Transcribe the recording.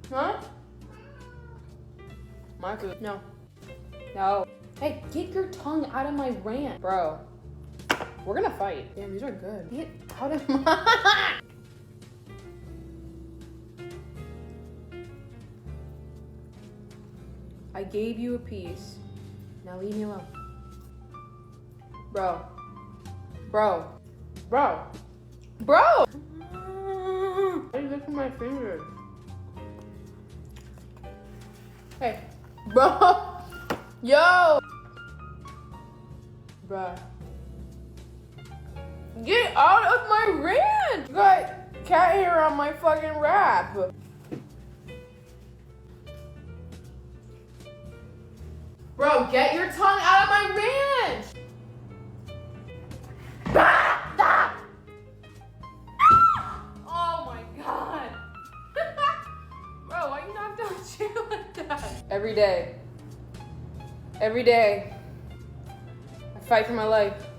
Huh? My food. No. No. Hey, get your tongue out of my ranch. Bro. We're gonna fight. Damn, these are good. Get out of my... I gave you a piece. Now leave me alone. Bro. Bro. Bro. Bro! Why are you licking my fingers? Hey. Bro! Yo! Bro. Get out of my ranch! You got cat hair on my fucking wrap. Bro, get your tongue out of my ranch! Oh my god. Bro, why you knocked out a chair like that? Every day. Every day. I fight for my life.